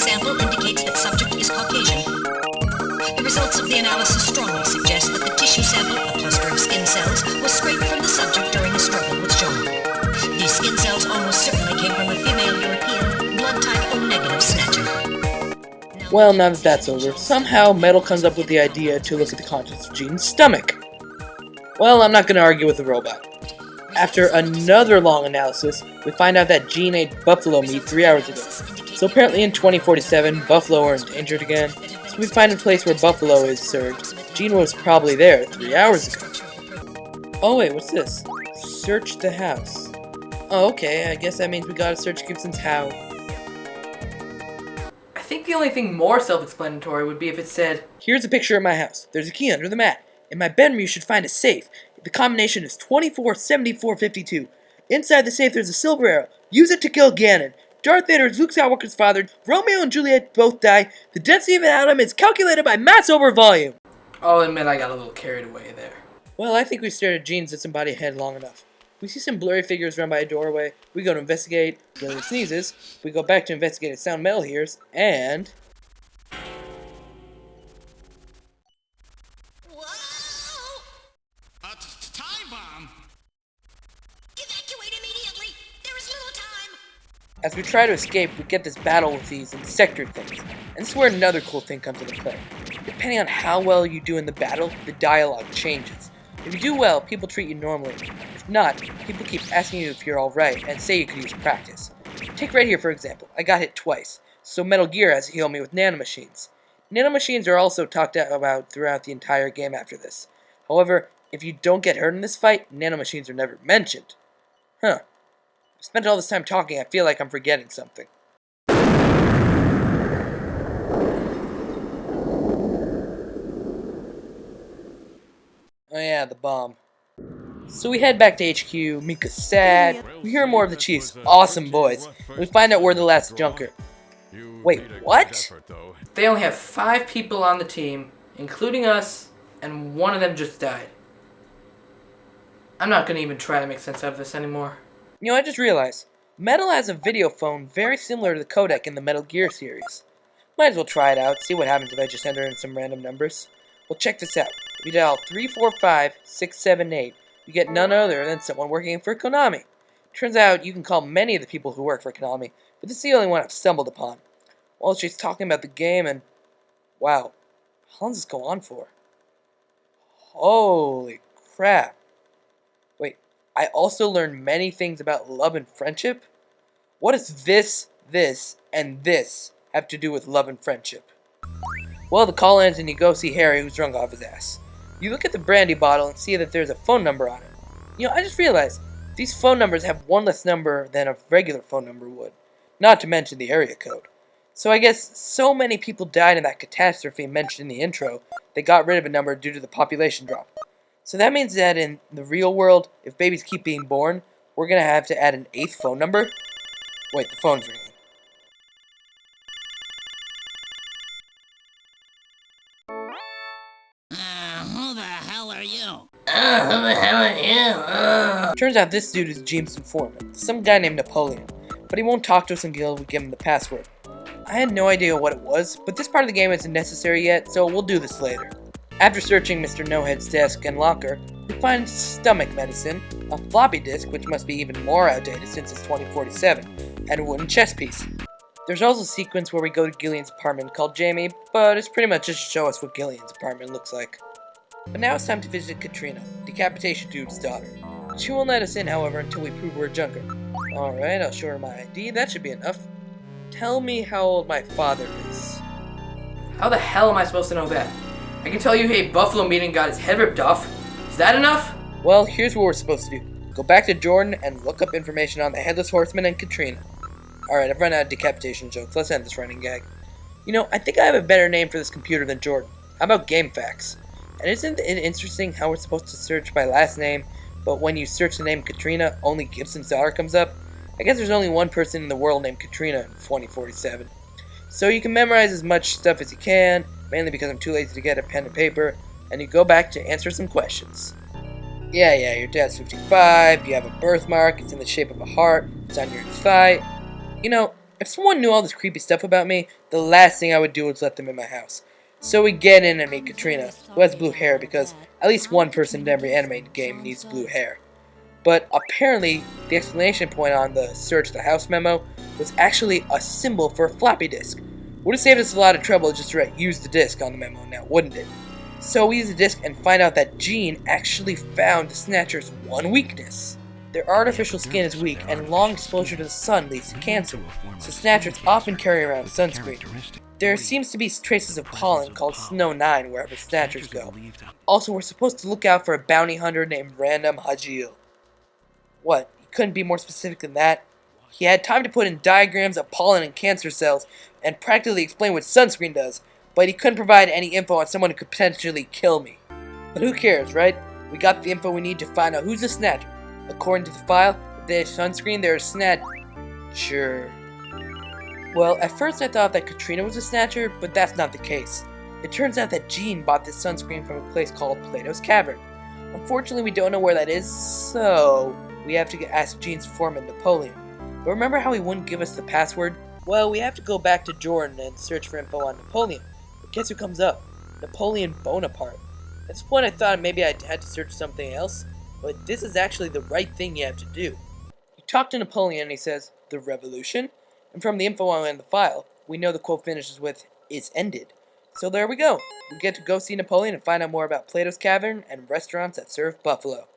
sample indicates that subject is Caucasian. The results of the analysis strongly suggest that the tissue sample, a cluster of skin cells, was scraped from the subject during a struggle with John. These skin cells almost certainly came from a female European, blood type O-negative Snatcher. Well, now that that's over, somehow Metal comes up with the idea to look at the contents of Gene's stomach. Well, I'm not going to argue with the robot. After another long analysis, we find out that Gene ate buffalo meat 3 hours ago. So apparently in 2047, buffalo are endangered again. So we find a place where buffalo is served. Gene was probably there 3 hours ago. Oh wait, what's this? Search the house. Oh, okay, I guess that means we gotta search Gibson's house. I think the only thing more self-explanatory would be if it said, here's a picture of my house. There's a key under the mat. In my bedroom you should find a safe. The combination is 247452. Inside the safe there's a silver arrow. Use it to kill Ganon. Darth Vader is Luke Skywalker's father. Romeo and Juliet both die. The density of an atom is calculated by mass over volume. I'll admit I got a little carried away there. Well, I think we stared at Gene's disembodied head long enough. We see some blurry figures run by a doorway. We go to investigate. Gillian sneezes. We go back to investigate a sound Metal hears. And... As we try to escape, we get this battle with these insector things. And this is where another cool thing comes into play. Depending on how well you do in the battle, the dialogue changes. If you do well, people treat you normally. If not, people keep asking you if you're alright and say you could use practice. Take right here for example, I got hit twice, so Metal Gear has to heal me with nanomachines. Nanomachines are also talked about throughout the entire game after this. However, if you don't get hurt in this fight, nanomachines are never mentioned. Huh. I spent all this time talking, I feel like I'm forgetting something. Oh yeah, the bomb. So we head back to HQ, Mika's sad, we hear more of the Chief's awesome voice, and we find out we're the last Junker. Wait, what? They only have 5 people on the team, including us, and one of them just died. I'm not gonna even try to make sense out of this anymore. You know, I just realized, Metal has a video phone very similar to the codec in the Metal Gear series. Might as well try it out, see what happens if I just enter in some random numbers. Well, check this out. If you dial 345678, you get none other than someone working for Konami. Turns out you can call many of the people who work for Konami, but this is the only one I've stumbled upon. Well, she's talking about the game and... wow, how long does this go on for? Holy crap. Wait, I also learned many things about love and friendship? What does this, and this have to do with love and friendship? Well, the call ends and you go see Harry, who's drunk off his ass. You look at the brandy bottle and see that there's a phone number on it. You know, I just realized, these phone numbers have one less number than a regular phone number would. Not to mention the area code. So I guess so many people died in that catastrophe mentioned in the intro, they got rid of a number due to the population drop. So that means that in the real world, if babies keep being born, we're gonna have to add an 8th phone number? Wait, the phone's ringing. Who the hell are you? Who the hell are you? Turns out this dude is James' informant, some guy named Napoleon, but he won't talk to us until we give him the password. I had no idea what it was, but this part of the game isn't necessary yet, so we'll do this later. After searching Mr. No-Head's desk and locker, we find stomach medicine, a floppy disk, which must be even more outdated since it's 2047, and a wooden chess piece. There's also a sequence where we go to Gillian's apartment called Jamie, but it's pretty much just to show us what Gillian's apartment looks like. But now it's time to visit Katrina, Decapitation Dude's daughter. She won't let us in, however, until we prove we're a Junker. Alright, I'll show her my ID, that should be enough. Tell me how old my father is. How the hell am I supposed to know that? I can tell you he ate buffalo meat and got his head ripped off. Is that enough? Well, here's what we're supposed to do. Go back to Jordan and look up information on the Headless Horseman and Katrina. Alright, I've run out of decapitation jokes. Let's end this running gag. You know, I think I have a better name for this computer than Jordan. How about GameFAQs? And isn't it interesting how we're supposed to search by last name, but when you search the name Katrina, only Gibson's daughter comes up? I guess there's only one person in the world named Katrina in 2047. So you can memorize as much stuff as you can, mainly because I'm too lazy to get a pen and paper, and you go back to answer some questions. Yeah, your dad's 55, you have a birthmark, it's in the shape of a heart, it's on your thigh. You know, If someone knew all this creepy stuff about me, the last thing I would do was let them in my house. So we get in and meet Katrina, who has blue hair because at least one person in every anime game needs blue hair. But apparently, the explanation point on the search the house memo was actually a symbol for a floppy disk. Would have saved us a lot of trouble just to use the disk on the memo now, wouldn't it? So we use the disk and find out that Jean actually found the Snatcher's one weakness. Their artificial skin is weak, and long exposure to the sun leads to cancer, so Snatchers often carry around sunscreen. There seems to be traces of pollen called Snow 9 wherever Snatchers go. Also, we're supposed to look out for a bounty hunter named Random Hajil. What, he couldn't be more specific than that? He had time to put in diagrams of pollen and cancer cells and practically explain what sunscreen does, but he couldn't provide any info on someone who could potentially kill me. But who cares, right? We got the info we need to find out who's the Snatcher. According to the file, if they have sunscreen, they're a Snatcher. Well, at first I thought that Katrina was a Snatcher, but that's not the case. It turns out that Jean bought this sunscreen from a place called Plato's Cavern. Unfortunately, we don't know where that is, so we have to ask Jean's informant, Napoleon. But remember how he wouldn't give us the password? Well, we have to go back to Jordan and search for info on Napoleon. But guess who comes up? Napoleon Bonaparte. At this point I thought maybe I had to search something else, but this is actually the right thing you have to do. You talk to Napoleon and he says, "The revolution?" And from the info in the file, we know the quote finishes with, "It's ended." So there we go. We get to go see Napoleon and find out more about Plato's Cavern and restaurants that serve buffalo.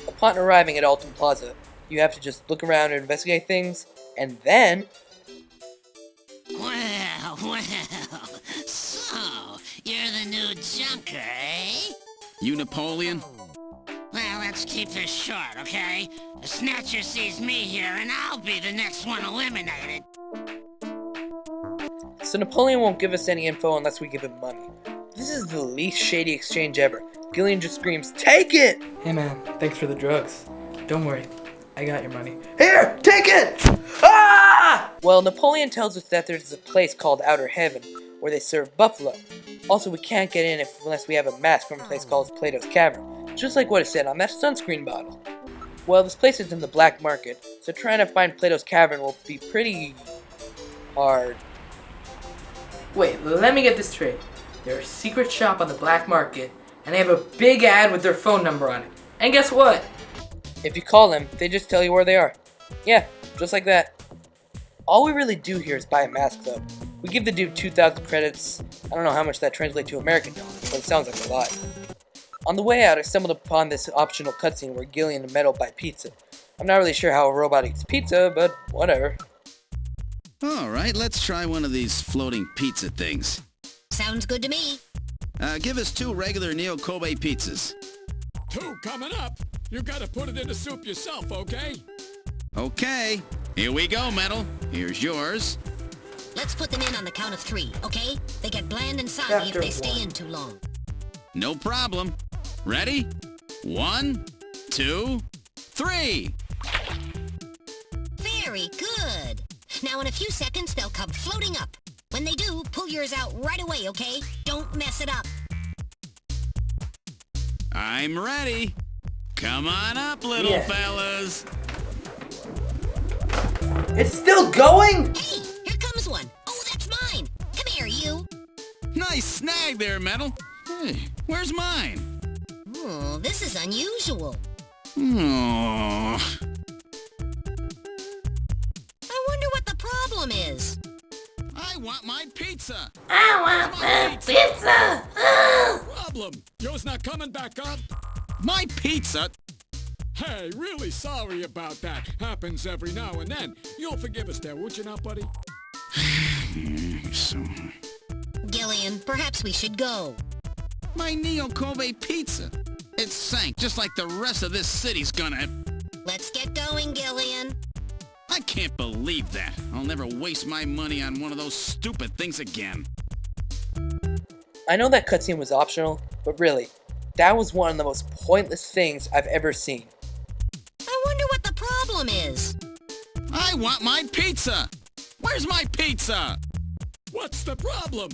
Upon arriving at Alton Plaza, you have to just look around and investigate things, and then... Well, so, you're the new junker, eh? You Napoleon? Well, let's keep this short, okay? The Snatcher sees me here, and I'll be the next one eliminated. So Napoleon won't give us any info unless we give him money. This is the least shady exchange ever. Gillian just screams, "Take it!" Hey man, thanks for the drugs. Don't worry, I got your money. Here, take it! Ah! Well, Napoleon tells us that there's a place called Outer Heaven where they serve buffalo. Also, we can't get in unless we have a mask from a place called Plato's Cavern, just like what it said on that sunscreen bottle. Well, this place is in the black market, so trying to find Plato's Cavern will be pretty hard. Wait, let me get this straight. They're a secret shop on the black market, and they have a big ad with their phone number on it. And guess what? If you call them, they just tell you where they are. Yeah, just like that. All we really do here is buy a mask, though. We give the dude 2,000 credits. I don't know how much that translates to American dollars, but it sounds like a lot. On the way out, I stumbled upon this optional cutscene where Gillian and Metal buy pizza. I'm not really sure how a robot eats pizza, but whatever. Alright, let's try one of these floating pizza things. Sounds good to me. Give us 2 regular Neo Kobe pizzas. 2 coming up. You gotta put it in the soup yourself, okay? Okay, here we go, Metal. Here's yours. Let's put them in on the count of 3, okay? They get bland and soggy Chapter if they stay 1. in too long. No problem. Ready? 1, 2, 3. Very good. Now in a few seconds, they'll come floating up. When they do, pull yours out right away, okay? Don't mess it up. I'm ready. Come on up, little Yeah. fellas. It's still going? Hey, here comes one. Oh, that's mine. Come here, you. Nice snag there, Metal. Hey, where's mine? Oh, this is unusual. Oh. I wonder what the problem is. I want my pizza. I want my pizza. Problem. Yours not coming back up? My pizza? Hey, really sorry about that. Happens every now and then. You'll forgive us there, would you not, buddy? So, Gillian, perhaps we should go. my Neo Kobe pizza. It sank just like the rest of this city's gonna. Let's get going, Gillian. I can't believe that. I'll never waste my money on one of those stupid things again. I know that cutscene was optional, but really, that was one of the most pointless things I've ever seen. I wonder what the problem is. I want my pizza. Where's my pizza? What's the problem?